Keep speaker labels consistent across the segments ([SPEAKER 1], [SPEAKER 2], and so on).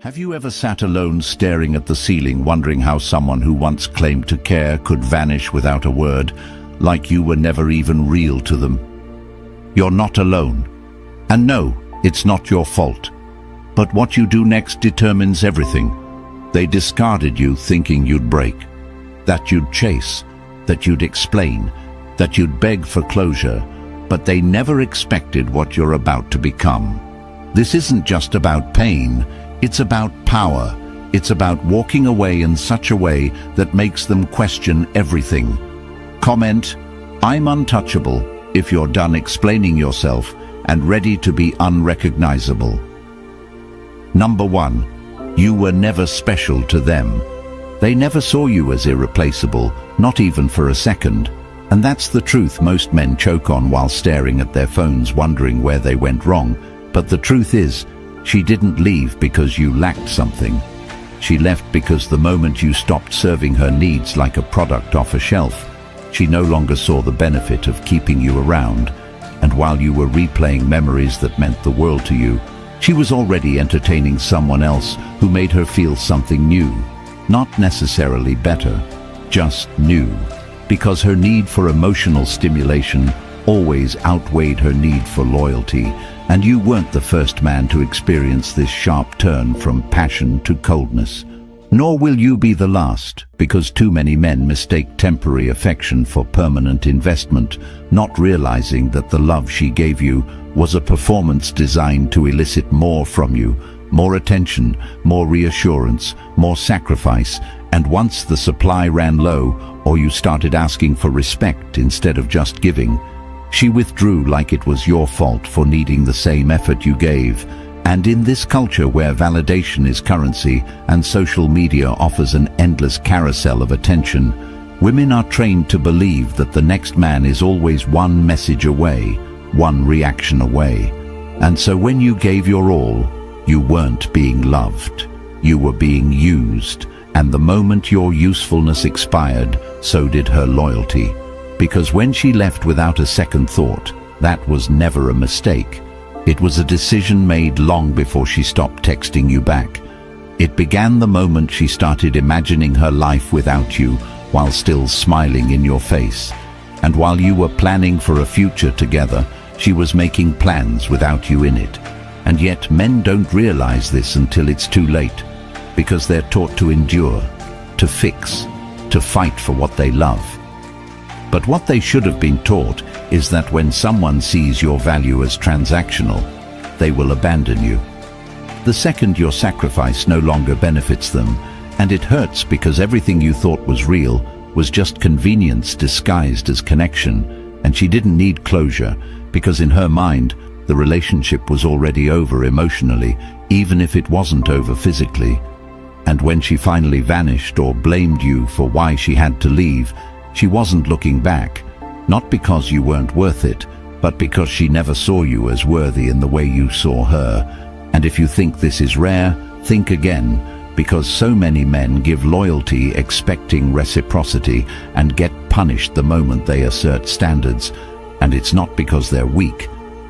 [SPEAKER 1] Have you ever sat alone staring at the ceiling, wondering how someone who once claimed to care could vanish without a word, like you were never even real to them? You're not alone. And no, it's not your fault. But what you do next determines everything. They discarded you thinking you'd break, that you'd chase, that you'd explain, that you'd beg for closure, but they never expected what you're about to become. This isn't just about pain, it's about power. It's about walking away in such a way that makes them question everything. Comment, "I'm untouchable," if you're done explaining yourself and ready to be unrecognizable. Number 1. You were never special to them. They never saw you as irreplaceable, not even for a second. And that's the truth most men choke on while staring at their phones, wondering where they went wrong. But the truth is, she didn't leave because you lacked something. She left because the moment you stopped serving her needs like a product off a shelf, she no longer saw the benefit of keeping you around. And while you were replaying memories that meant the world to you, she was already entertaining someone else who made her feel something new. Not necessarily better, just new. Because her need for emotional stimulation always outweighed her need for loyalty. And you weren't the first man to experience this sharp turn from passion to coldness. Nor will you be the last, because too many men mistake temporary affection for permanent investment, not realizing that the love she gave you was a performance designed to elicit more from you, more attention, more reassurance, more sacrifice, and once the supply ran low, or you started asking for respect instead of just giving, she withdrew like it was your fault for needing the same effort you gave. And in this culture where validation is currency and social media offers an endless carousel of attention, women are trained to believe that the next man is always one message away, one reaction away. And so when you gave your all, you weren't being loved. You were being used. And the moment your usefulness expired, so did her loyalty. Because when she left without a second thought, that was never a mistake. It was a decision made long before she stopped texting you back. It began the moment she started imagining her life without you, while still smiling in your face. And while you were planning for a future together, she was making plans without you in it. And yet men don't realize this until it's too late, because they're taught to endure, to fix, to fight for what they love. But what they should have been taught is that when someone sees your value as transactional, they will abandon you. The second your sacrifice no longer benefits them, and it hurts because everything you thought was real was just convenience disguised as connection, and she didn't need closure because in her mind, the relationship was already over emotionally, even if it wasn't over physically. And when she finally vanished or blamed you for why she had to leave, she wasn't looking back, not because you weren't worth it, but because she never saw you as worthy in the way you saw her. And if you think this is rare, think again, because so many men give loyalty expecting reciprocity and get punished the moment they assert standards. And it's not because they're weak,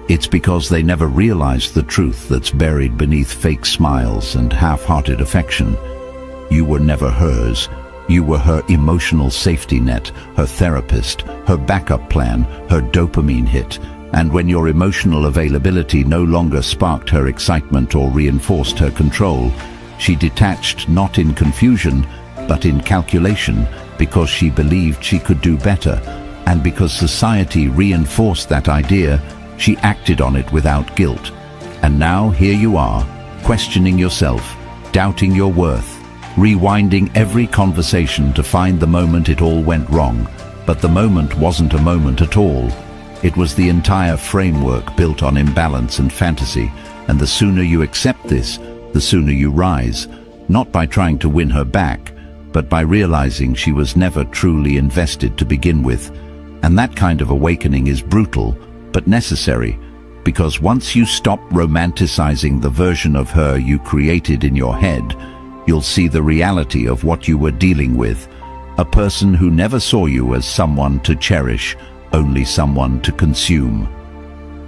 [SPEAKER 1] it's because they never realized the truth that's buried beneath fake smiles and half-hearted affection. You were never hers. You were her emotional safety net, her therapist, her backup plan, her dopamine hit. And when your emotional availability no longer sparked her excitement or reinforced her control, she detached not in confusion, but in calculation, because she believed she could do better. And because society reinforced that idea, she acted on it without guilt. And now here you are, questioning yourself, doubting your worth, rewinding every conversation to find the moment it all went wrong. But the moment wasn't a moment at all. It was the entire framework built on imbalance and fantasy. And the sooner you accept this, the sooner you rise, not by trying to win her back, but by realizing she was never truly invested to begin with. And that kind of awakening is brutal, but necessary, because once you stop romanticizing the version of her you created in your head, you'll see the reality of what you were dealing with, a person who never saw you as someone to cherish, only someone to consume.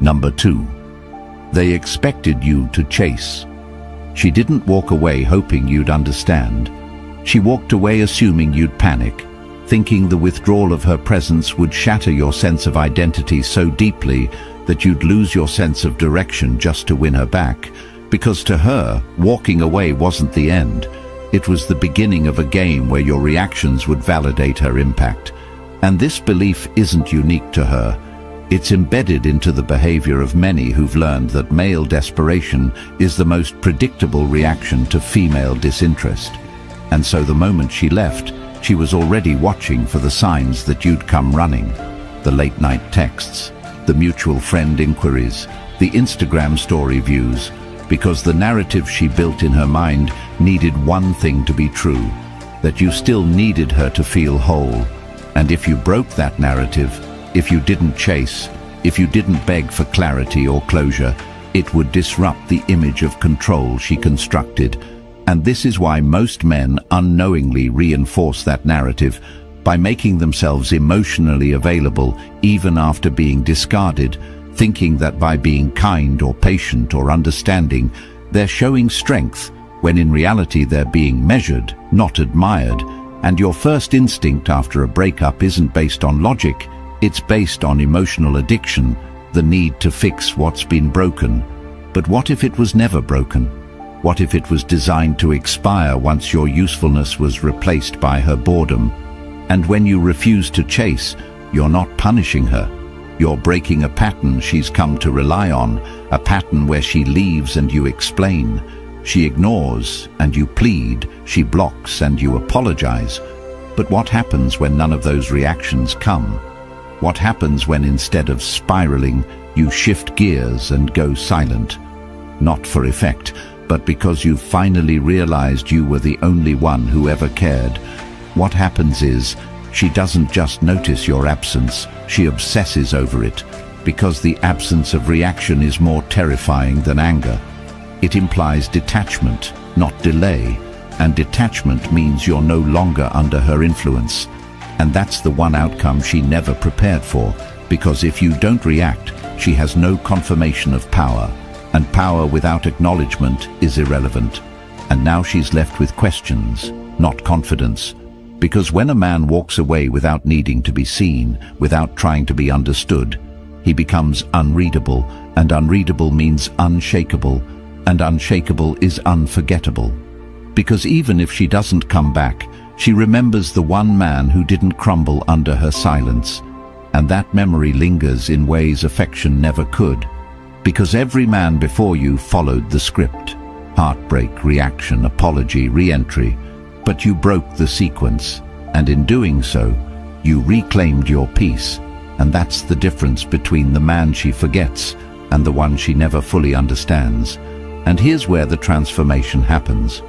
[SPEAKER 1] Number 2, they expected you to chase. She didn't walk away hoping you'd understand. She walked away assuming you'd panic, thinking the withdrawal of her presence would shatter your sense of identity so deeply that you'd lose your sense of direction just to win her back, because to her, walking away wasn't the end. It was the beginning of a game where your reactions would validate her impact. And this belief isn't unique to her. It's embedded into the behavior of many who've learned that male desperation is the most predictable reaction to female disinterest. And so the moment she left, she was already watching for the signs that you'd come running. The late-night texts, the mutual friend inquiries, the Instagram story views, because the narrative she built in her mind needed one thing to be true, that you still needed her to feel whole. And if you broke that narrative, if you didn't chase, if you didn't beg for clarity or closure, it would disrupt the image of control she constructed. And this is why most men unknowingly reinforce that narrative by making themselves emotionally available even after being discarded, thinking that by being kind or patient or understanding, they're showing strength, when in reality they're being measured, not admired. And your first instinct after a breakup isn't based on logic, it's based on emotional addiction, the need to fix what's been broken. But what if it was never broken? What if it was designed to expire once your usefulness was replaced by her boredom? And when you refuse to chase, you're not punishing her. You're breaking a pattern she's come to rely on, a pattern where she leaves and you explain. She ignores and you plead, she blocks and you apologize. But what happens when none of those reactions come? What happens when instead of spiraling, you shift gears and go silent? Not for effect, but because you've finally realized you were the only one who ever cared. What happens is, she doesn't just notice your absence, she obsesses over it, because the absence of reaction is more terrifying than anger. It implies detachment, not delay, and detachment means you're no longer under her influence. And that's the one outcome she never prepared for, because if you don't react, she has no confirmation of power, and power without acknowledgement is irrelevant. And now she's left with questions, not confidence. Because when a man walks away without needing to be seen, without trying to be understood, he becomes unreadable, and unreadable means unshakable, and unshakable is unforgettable. Because even if she doesn't come back, she remembers the one man who didn't crumble under her silence, and that memory lingers in ways affection never could. Because every man before you followed the script: heartbreak, reaction, apology, re-entry. But you broke the sequence, and in doing so, you reclaimed your peace. And that's the difference between the man she forgets and the one she never fully understands. And here's where the transformation happens.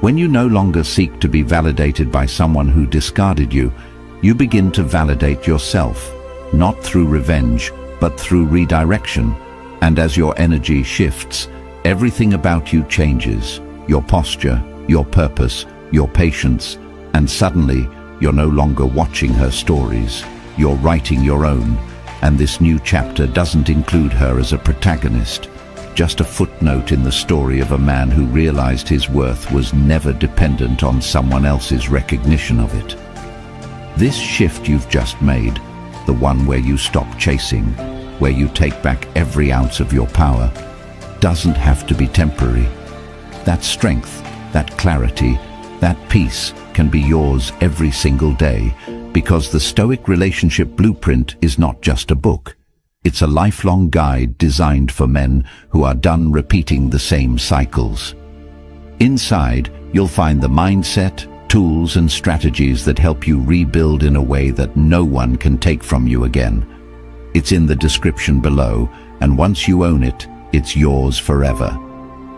[SPEAKER 1] When you no longer seek to be validated by someone who discarded you, you begin to validate yourself, not through revenge, but through redirection. And as your energy shifts, everything about you changes: your posture, your purpose, your patience, and suddenly you're no longer watching her stories, you're writing your own. And this new chapter doesn't include her as a protagonist, just a footnote in the story of a man who realized his worth was never dependent on someone else's recognition of it. This shift you've just made, the one where you stop chasing, where you take back every ounce of your power, doesn't have to be temporary. That strength, that clarity, that peace can be yours every single day, because the Stoic relationship blueprint is not just a book. It's a lifelong guide designed for men who are done repeating the same cycles. Inside, you'll find the mindset, tools and strategies that help you rebuild in a way that no one can take from you again. It's in the description below, and once you own it, it's yours forever.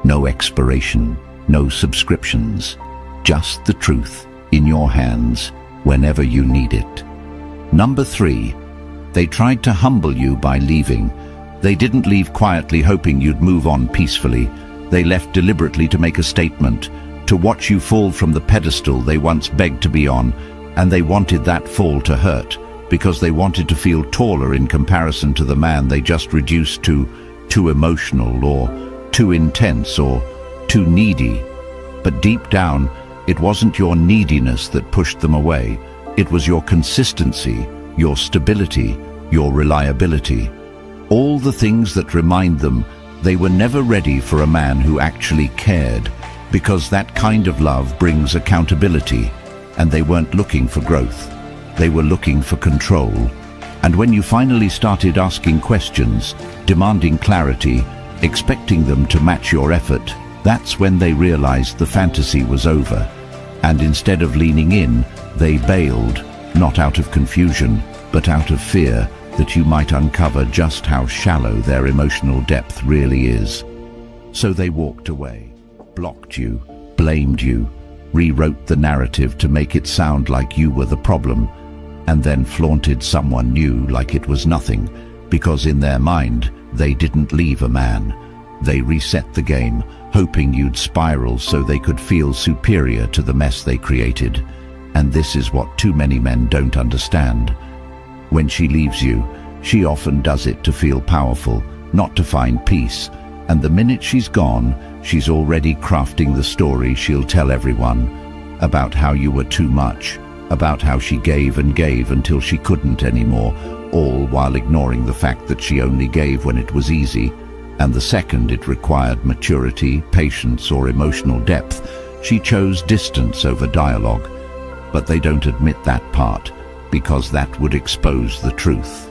[SPEAKER 1] No expiration, no subscriptions, just the truth in your hands whenever you need it. Number 3. They tried to humble you by leaving. They didn't leave quietly hoping you'd move on peacefully. They left deliberately to make a statement, to watch you fall from the pedestal they once begged to be on, and they wanted that fall to hurt, because they wanted to feel taller in comparison to the man they just reduced to too emotional or too intense or too needy. But deep down, it wasn't your neediness that pushed them away. It was your consistency, your stability, your reliability. All the things that remind them they were never ready for a man who actually cared, because that kind of love brings accountability, and they weren't looking for growth. They were looking for control. And when you finally started asking questions, demanding clarity, expecting them to match your effort, that's when they realized the fantasy was over. And instead of leaning in, they bailed, not out of confusion, but out of fear that you might uncover just how shallow their emotional depth really is. So they walked away, blocked you, blamed you, rewrote the narrative to make it sound like you were the problem, and then flaunted someone new like it was nothing, because in their mind, they didn't leave a man. They reset the game, hoping you'd spiral so they could feel superior to the mess they created. And this is what too many men don't understand. When she leaves you, she often does it to feel powerful, not to find peace. And the minute she's gone, she's already crafting the story she'll tell everyone about how you were too much, about how she gave and gave until she couldn't anymore, all while ignoring the fact that she only gave when it was easy. And the second it required maturity, patience, or emotional depth, she chose distance over dialogue. But they don't admit that part, because that would expose the truth.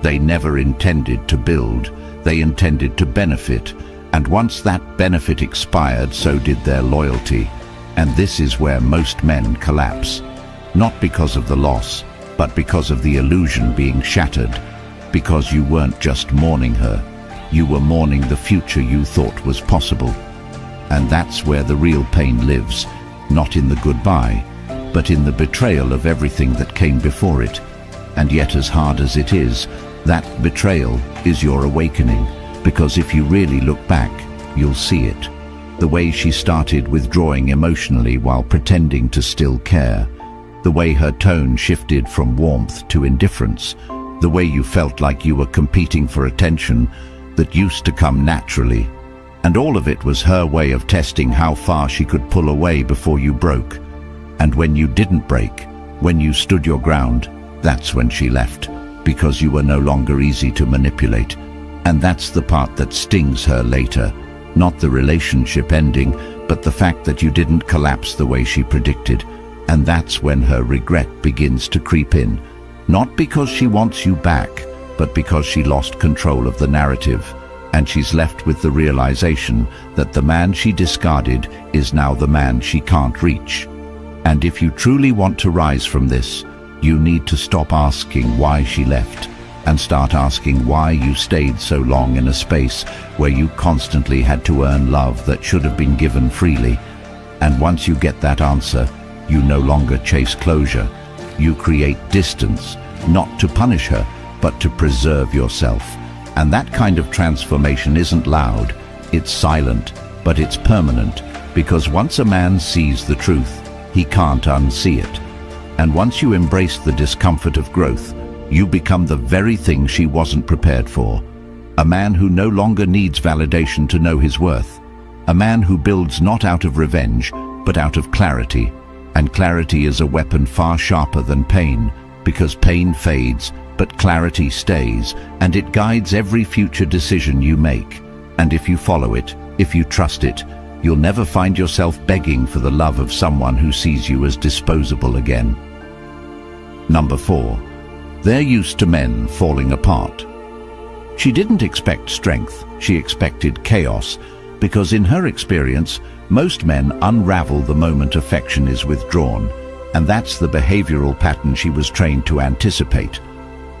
[SPEAKER 1] They never intended to build, they intended to benefit, and once that benefit expired, so did their loyalty. And this is where most men collapse, not because of the loss, but because of the illusion being shattered, because you weren't just mourning her, you were mourning the future you thought was possible. And that's where the real pain lives, not in the goodbye, but in the betrayal of everything that came before it. And yet, as hard as it is, that betrayal is your awakening, because if you really look back, you'll see it. The way she started withdrawing emotionally while pretending to still care. The way her tone shifted from warmth to indifference. The way you felt like you were competing for attention that used to come naturally. And all of it was her way of testing how far she could pull away before you broke. And when you didn't break, when you stood your ground, that's when she left, because you were no longer easy to manipulate. And that's the part that stings her later. Not the relationship ending, but the fact that you didn't collapse the way she predicted. And that's when her regret begins to creep in. Not because she wants you back, but because she lost control of the narrative. And she's left with the realization that the man she discarded is now the man she can't reach. And if you truly want to rise from this, you need to stop asking why she left and start asking why you stayed so long in a space where you constantly had to earn love that should have been given freely. And once you get that answer, you no longer chase closure. You create distance, not to punish her, but to preserve yourself. And that kind of transformation isn't loud, it's silent, but it's permanent, because once a man sees the truth, he can't unsee it. And once you embrace the discomfort of growth, you become the very thing she wasn't prepared for. A man who no longer needs validation to know his worth. A man who builds not out of revenge, but out of clarity. And clarity is a weapon far sharper than pain, because pain fades, but clarity stays, and it guides every future decision you make. And if you follow it, if you trust it, you'll never find yourself begging for the love of someone who sees you as disposable again. Number 4. They're used to men falling apart. She didn't expect strength, she expected chaos, because in her experience, most men unravel the moment affection is withdrawn, and that's the behavioral pattern she was trained to anticipate.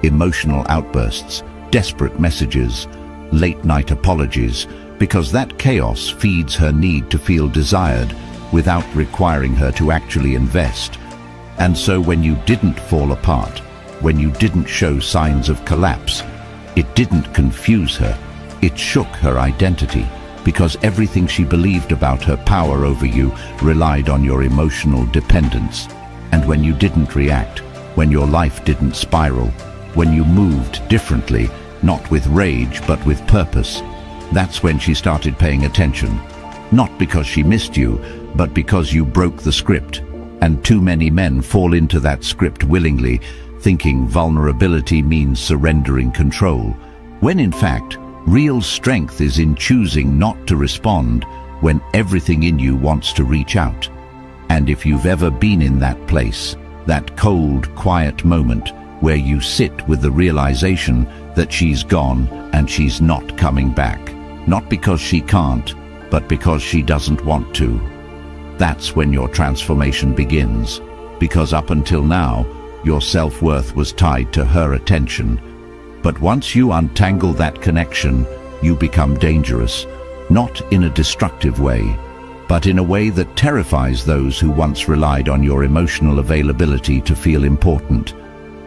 [SPEAKER 1] Emotional outbursts, desperate messages, late-night apologies, because that chaos feeds her need to feel desired without requiring her to actually invest. And so when you didn't fall apart, when you didn't show signs of collapse, it didn't confuse her, it shook her identity, because everything she believed about her power over you relied on your emotional dependence. And when you didn't react, when your life didn't spiral, when you moved differently, not with rage but with purpose, that's when she started paying attention. not because she missed you, but because you broke the script. And too many men fall into that script willingly, thinking vulnerability means surrendering control, when in fact, real strength is in choosing not to respond when everything in you wants to reach out. And if you've ever been in that place, that cold, quiet moment where you sit with the realization that she's gone and she's not coming back, not because she can't, but because she doesn't want to, that's when your transformation begins, because up until now, your self-worth was tied to her attention. But once you untangle that connection, you become dangerous, not in a destructive way, but in a way that terrifies those who once relied on your emotional availability to feel important.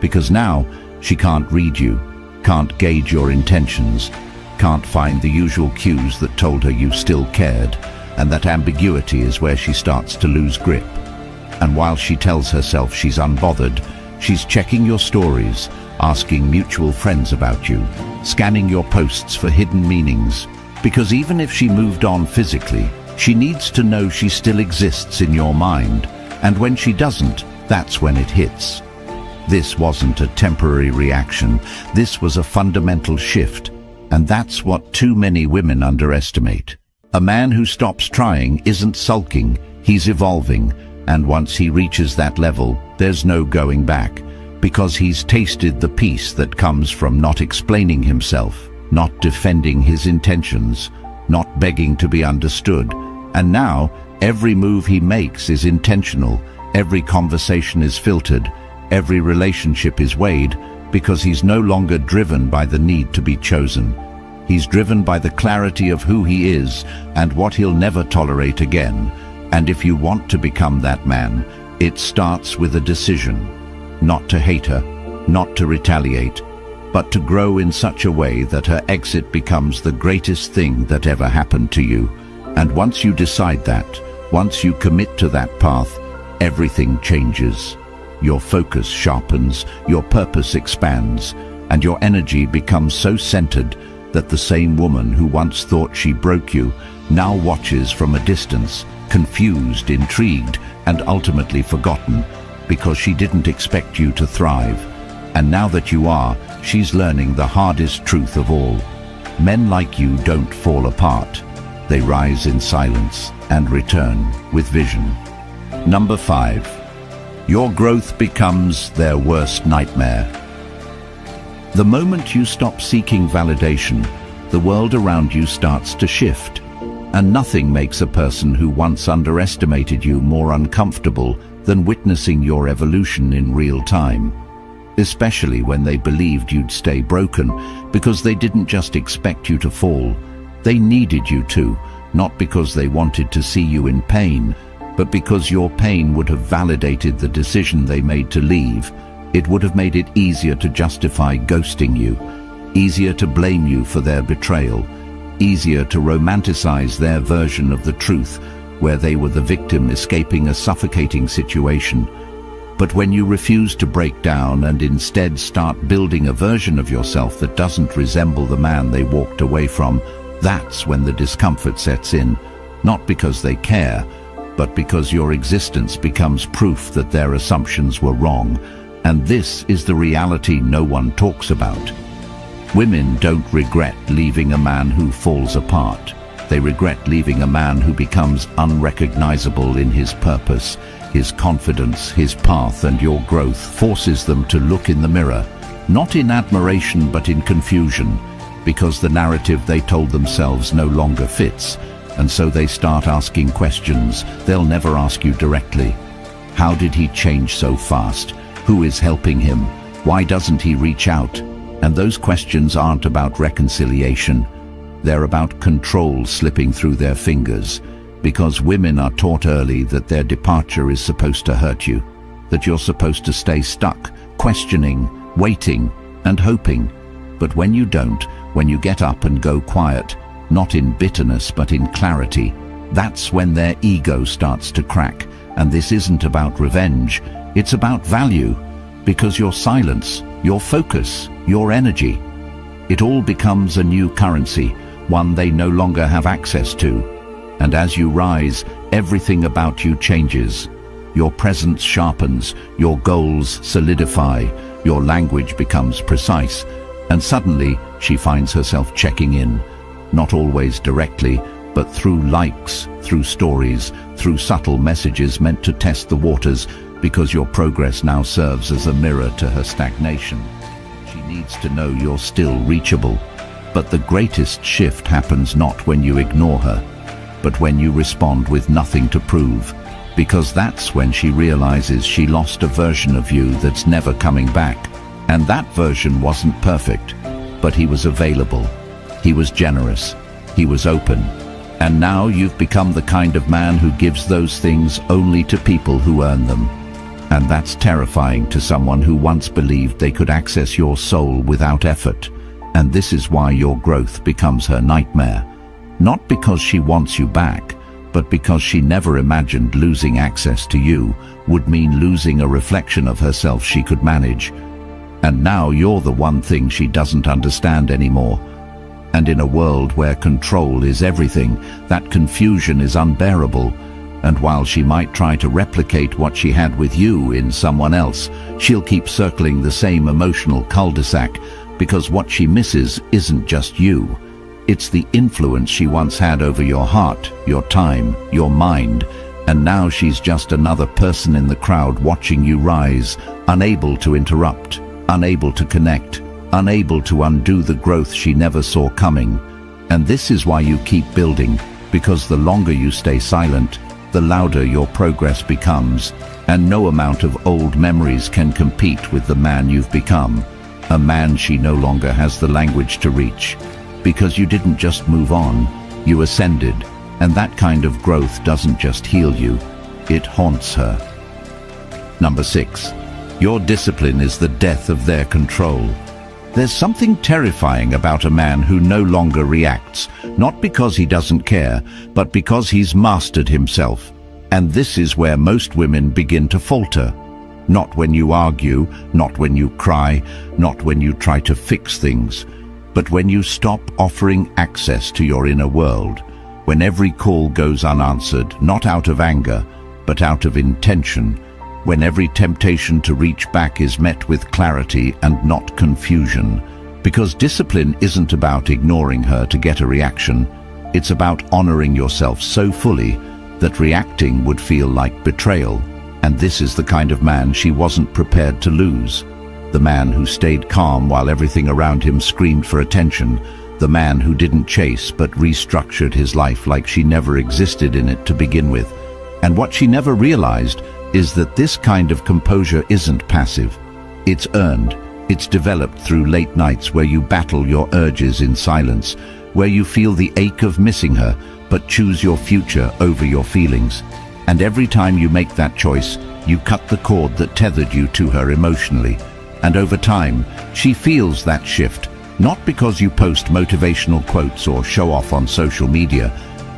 [SPEAKER 1] Because now, she can't read you, can't gauge your intentions, can't find the usual cues that told her you still cared, and that ambiguity is where she starts to lose grip. And while she tells herself she's unbothered, she's checking your stories, asking mutual friends about you, scanning your posts for hidden meanings, because even if she moved on physically, she needs to know she still exists in your mind, and when she doesn't, that's when it hits. This wasn't a temporary reaction, this was a fundamental shift, and that's what too many women underestimate. A man who stops trying isn't sulking, he's evolving, and once he reaches that level, there's no going back, because he's tasted the peace that comes from not explaining himself, not defending his intentions, not begging to be understood. And now, every move he makes is intentional, every conversation is filtered, every relationship is weighed, because he's no longer driven by the need to be chosen. He's driven by the clarity of who he is and what he'll never tolerate again. And if you want to become that man, it starts with a decision. Not to hate her, not to retaliate, but to grow in such a way that her exit becomes the greatest thing that ever happened to you. And once you decide that, once you commit to that path, everything changes. Your focus sharpens, your purpose expands, and your energy becomes so centered that the same woman who once thought she broke you now watches from a distance, confused, intrigued, and ultimately forgotten, because she didn't expect you to thrive. And now that you are, she's learning the hardest truth of all. Men like you don't fall apart. They rise in silence and return with vision. Number 5. Your growth becomes their worst nightmare. The moment you stop seeking validation, the world around you starts to shift, and nothing makes a person who once underestimated you more uncomfortable than witnessing your evolution in real time. Especially when they believed you'd stay broken, because they didn't just expect you to fall. They needed you to, not because they wanted to see you in pain, but because your pain would have validated the decision they made to leave. It would have made it easier to justify ghosting you, easier to blame you for their betrayal, easier to romanticize their version of the truth, where they were the victim escaping a suffocating situation. But when you refuse to break down and instead start building a version of yourself that doesn't resemble the man they walked away from, that's when the discomfort sets in, not because they care, but because your existence becomes proof that their assumptions were wrong. And this is the reality no one talks about. Women don't regret leaving a man who falls apart. They regret leaving a man who becomes unrecognizable in his purpose, his confidence, his path, and your growth forces them to look in the mirror, not in admiration but in confusion, because the narrative they told themselves no longer fits, and so they start asking questions they'll never ask you directly. How did he change so fast? Who is helping him? Why doesn't he reach out? And those questions aren't about reconciliation. They're about control slipping through their fingers, because women are taught early that their departure is supposed to hurt you, that you're supposed to stay stuck, questioning, waiting, and hoping. But when you don't, when you get up and go quiet, not in bitterness but in clarity, that's when their ego starts to crack. And this isn't about revenge, it's about value, because your silence, your focus, your energy, it all becomes a new currency, one they no longer have access to. And as you rise, everything about you changes. Your presence sharpens, your goals solidify, your language becomes precise, and suddenly she finds herself checking in, not always directly, but through likes, through stories, through subtle messages meant to test the waters, because your progress now serves as a mirror to her stagnation. She needs to know you're still reachable, but the greatest shift happens not when you ignore her, but when you respond with nothing to prove, because that's when she realizes she lost a version of you that's never coming back. And that version wasn't perfect, but he was available, he was generous, he was open. And now you've become the kind of man who gives those things only to people who earn them. And that's terrifying to someone who once believed they could access your soul without effort. And this is why your growth becomes her nightmare. Not because she wants you back, but because she never imagined losing access to you would mean losing a reflection of herself she could manage. And now you're the one thing she doesn't understand anymore. And in a world where control is everything, that confusion is unbearable. And while she might try to replicate what she had with you in someone else, she'll keep circling the same emotional cul-de-sac, because what she misses isn't just you. It's the influence she once had over your heart, your time, your mind, and now she's just another person in the crowd watching you rise, unable to interrupt, unable to connect, unable to undo the growth she never saw coming. And this is why you keep building, because the longer you stay silent, the louder your progress becomes, and no amount of old memories can compete with the man you've become, a man she no longer has the language to reach. Because you didn't just move on, you ascended, and that kind of growth doesn't just heal you, it haunts her. Number 6. Your discipline is the death of their control. There's something terrifying about a man who no longer reacts, not because he doesn't care, but because he's mastered himself. And this is where most women begin to falter. Not when you argue, not when you cry, not when you try to fix things, but when you stop offering access to your inner world, when every call goes unanswered, not out of anger, but out of intention, when every temptation to reach back is met with clarity and not confusion. Because discipline isn't about ignoring her to get a reaction, it's about honoring yourself so fully that reacting would feel like betrayal. And this is the kind of man she wasn't prepared to lose. The man who stayed calm while everything around him screamed for attention. The man who didn't chase but restructured his life like she never existed in it to begin with. And what she never realized is that this kind of composure isn't passive. It's earned. It's developed through late nights where you battle your urges in silence, where you feel the ache of missing her, but choose your future over your feelings. And every time you make that choice, you cut the cord that tethered you to her emotionally. And over time, she feels that shift, not because you post motivational quotes or show off on social media,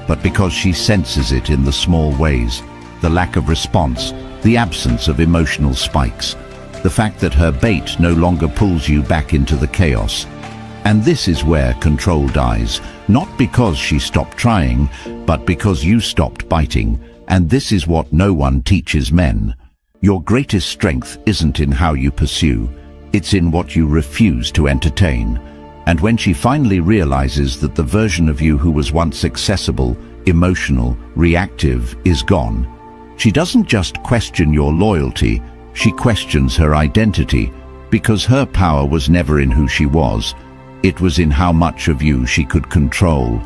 [SPEAKER 1] but because she senses it in the small ways. The lack of response, the absence of emotional spikes, the fact that her bait no longer pulls you back into the chaos. And this is where control dies, not because she stopped trying, but because you stopped biting. And this is what no one teaches men. Your greatest strength isn't in how you pursue, it's in what you refuse to entertain. And when she finally realizes that the version of you who was once accessible, emotional, reactive is gone, she doesn't just question your loyalty, she questions her identity, because her power was never in who she was, it was in how much of you she could control.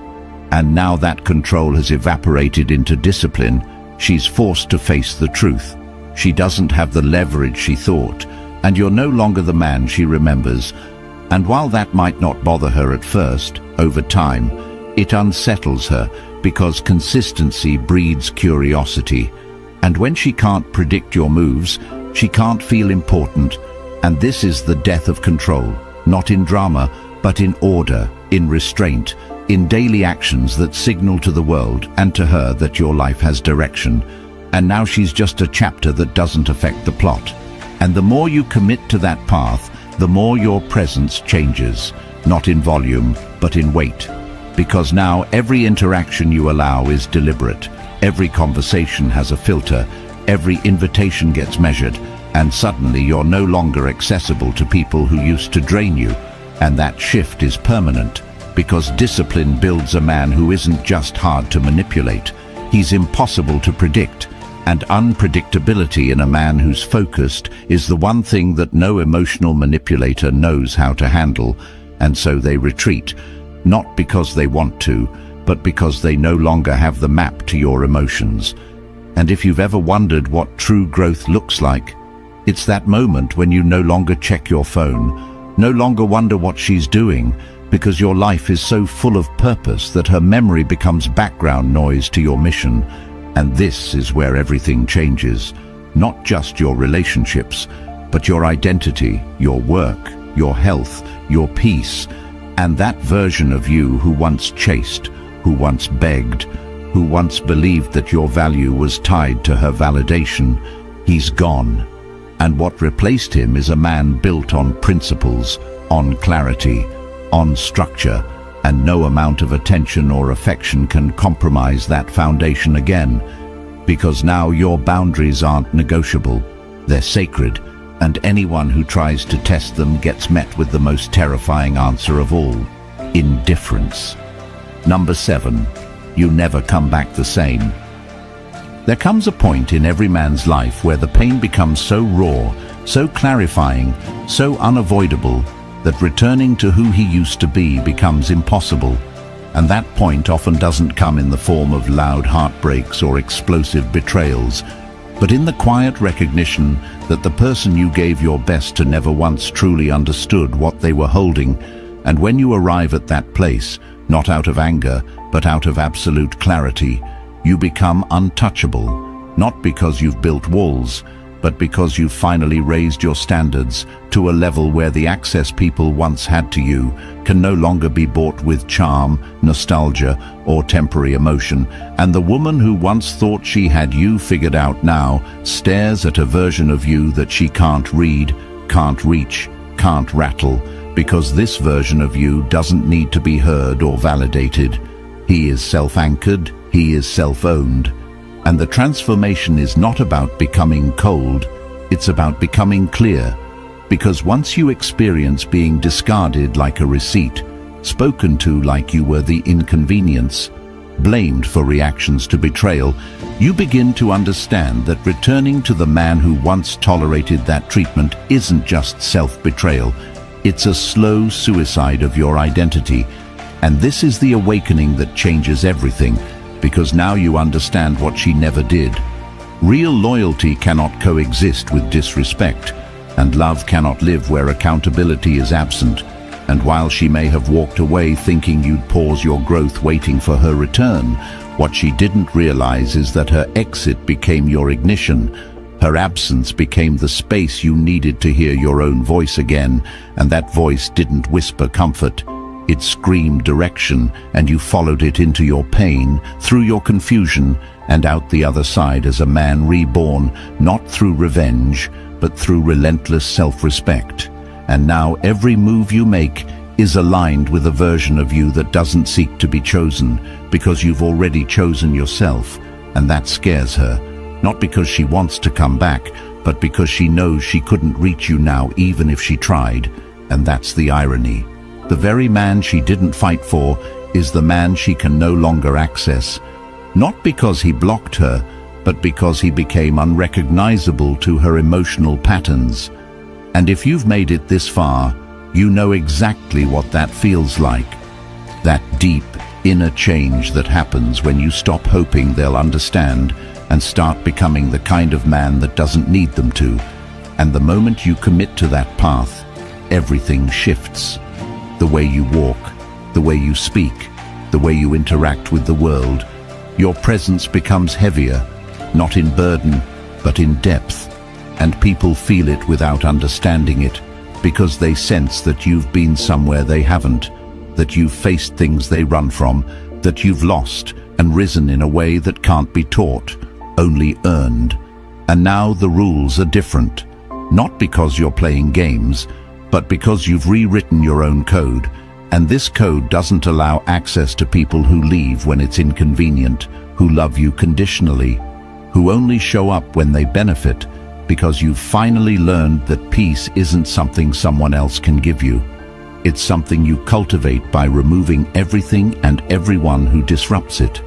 [SPEAKER 1] And now that control has evaporated into discipline, she's forced to face the truth. She doesn't have the leverage she thought, and you're no longer the man she remembers. And while that might not bother her at first, over time, it unsettles her, because consistency breeds curiosity. And when she can't predict your moves, she can't feel important. And this is the death of control, not in drama, but in order, in restraint, in daily actions that signal to the world and to her that your life has direction. And now she's just a chapter that doesn't affect the plot. And the more you commit to that path, the more your presence changes, not in volume, but in weight. because now every interaction you allow is deliberate. Every conversation has a filter, every invitation gets measured, and suddenly you're no longer accessible to people who used to drain you. And that shift is permanent, because discipline builds a man who isn't just hard to manipulate, he's impossible to predict. And unpredictability in a man who's focused is the one thing that no emotional manipulator knows how to handle, and so they retreat, not because they want to, but because they no longer have the map to your emotions. And if you've ever wondered what true growth looks like, it's that moment when you no longer check your phone, no longer wonder what she's doing, because your life is so full of purpose that her memory becomes background noise to your mission. And this is where everything changes, not just your relationships, but your identity, your work, your health, your peace, and that version of you who once chased, who once begged, who once believed that your value was tied to her validation. He's gone, and what replaced him is a man built on principles, on clarity, on structure, and no amount of attention or affection can compromise that foundation again, because now your boundaries aren't negotiable, they're sacred, and anyone who tries to test them gets met with the most terrifying answer of all: indifference. Number 7, you never come back the same. There comes a point in every man's life where the pain becomes so raw, so clarifying, so unavoidable, that returning to who he used to be becomes impossible. And that point often doesn't come in the form of loud heartbreaks or explosive betrayals, but in the quiet recognition that the person you gave your best to never once truly understood what they were holding. And when you arrive at that place, not out of anger, but out of absolute clarity, you become untouchable, not because you've built walls, but because you've finally raised your standards to a level where the access people once had to you can no longer be bought with charm, nostalgia, or temporary emotion. And the woman who once thought she had you figured out now stares at a version of you that she can't read, can't reach, can't rattle, because this version of you doesn't need to be heard or validated. He is self-anchored, he is self-owned. And the transformation is not about becoming cold, it's about becoming clear. Because once you experience being discarded like a receipt, spoken to like you were the inconvenience, blamed for reactions to betrayal, you begin to understand that returning to the man who once tolerated that treatment isn't just self-betrayal, it's a slow suicide of your identity. And this is the awakening that changes everything, because now you understand what she never did. Real loyalty cannot coexist with disrespect, and love cannot live where accountability is absent. And while she may have walked away thinking you'd pause your growth waiting for her return, what she didn't realize is that her exit became your ignition. Her absence became the space you needed to hear your own voice again, and that voice didn't whisper comfort. It screamed direction, and you followed it into your pain, through your confusion, and out the other side as a man reborn, not through revenge, but through relentless self-respect. And now every move you make is aligned with a version of you that doesn't seek to be chosen, because you've already chosen yourself. And that scares her, not because she wants to come back, but because she knows she couldn't reach you now even if she tried. And that's the irony. The very man she didn't fight for is the man she can no longer access, not because he blocked her, but because he became unrecognizable to her emotional patterns. And if you've made it this far, you know exactly what that feels like. That deep, inner change that happens when you stop hoping they'll understand and start becoming the kind of man that doesn't need them to. And the moment you commit to that path, everything shifts. The way you walk, the way you speak, the way you interact with the world. Your presence becomes heavier, not in burden, but in depth. And people feel it without understanding it, because they sense that you've been somewhere they haven't, that you've faced things they run from, that you've lost and risen in a way that can't be taught, only earned. And now the rules are different, not because you're playing games, but because you've rewritten your own code, And this code doesn't allow access to people who leave when it's inconvenient, who love you conditionally, who only show up when they benefit, because you've finally learned that peace isn't something someone else can give you. It's something you cultivate by removing everything and everyone who disrupts it.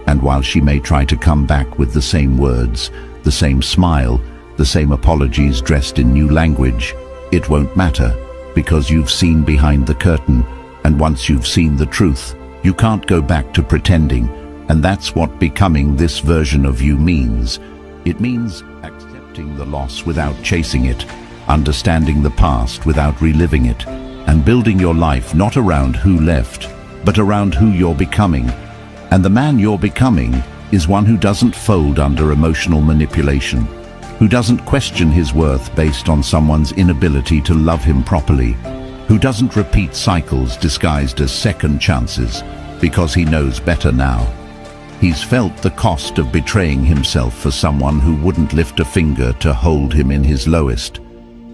[SPEAKER 1] And while she may try to come back with the same words, the same smile, the same apologies dressed in new language, it won't matter, because you've seen behind the curtain, and once you've seen the truth, you can't go back to pretending, and that's what becoming this version of you means. It means accepting the loss without chasing it, understanding the past without reliving it, and building your life not around who left, but around who you're becoming. And the man you're becoming is one who doesn't fold under emotional manipulation, who doesn't question his worth based on someone's inability to love him properly, who doesn't repeat cycles disguised as second chances because he knows better now. He's felt the cost of betraying himself for someone who wouldn't lift a finger to hold him in his lowest,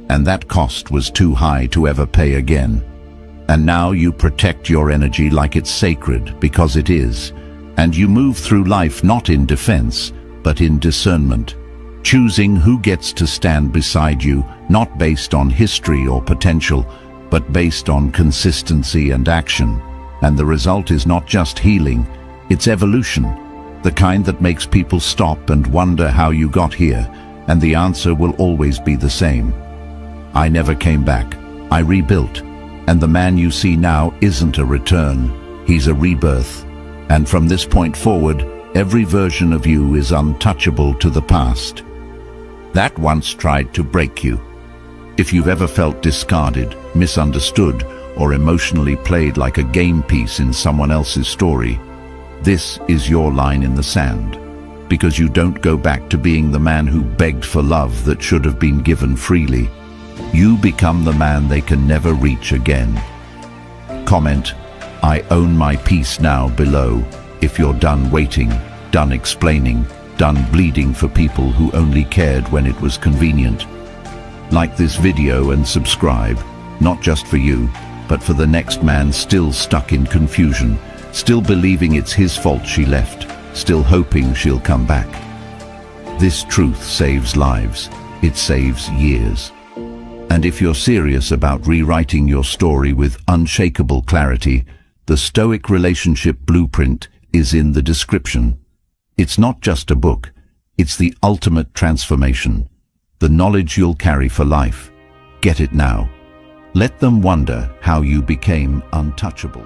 [SPEAKER 1] and that cost was too high to ever pay again. And now you protect your energy like it's sacred, because it is, and you move through life not in defense, but in discernment, choosing who gets to stand beside you, not based on history or potential, but based on consistency and action. And the result is not just healing, it's evolution, the kind that makes people stop and wonder how you got here, and the answer will always be the same. I never came back. I rebuilt. And the man you see now isn't a return, he's a rebirth. And from this point forward, every version of you is untouchable to the past. That once tried to break you. If you've ever felt discarded, misunderstood, or emotionally played like a game piece in someone else's story, this is your line in the sand, because you don't go back to being the man who begged for love that should have been given freely. You become the man they can never reach again. Comment, "I own my peace now" below if you're done waiting, done explaining, done bleeding for people who only cared when it was convenient. Like this video and subscribe, not just for you, but for the next man still stuck in confusion, still believing it's his fault she left, still hoping she'll come back. This truth saves lives. It saves years. And if you're serious about rewriting your story with unshakable clarity, the Stoic Relationship Blueprint is in the description. It's not just a book, it's the ultimate transformation, the knowledge you'll carry for life. Get it now. Let them wonder how you became untouchable.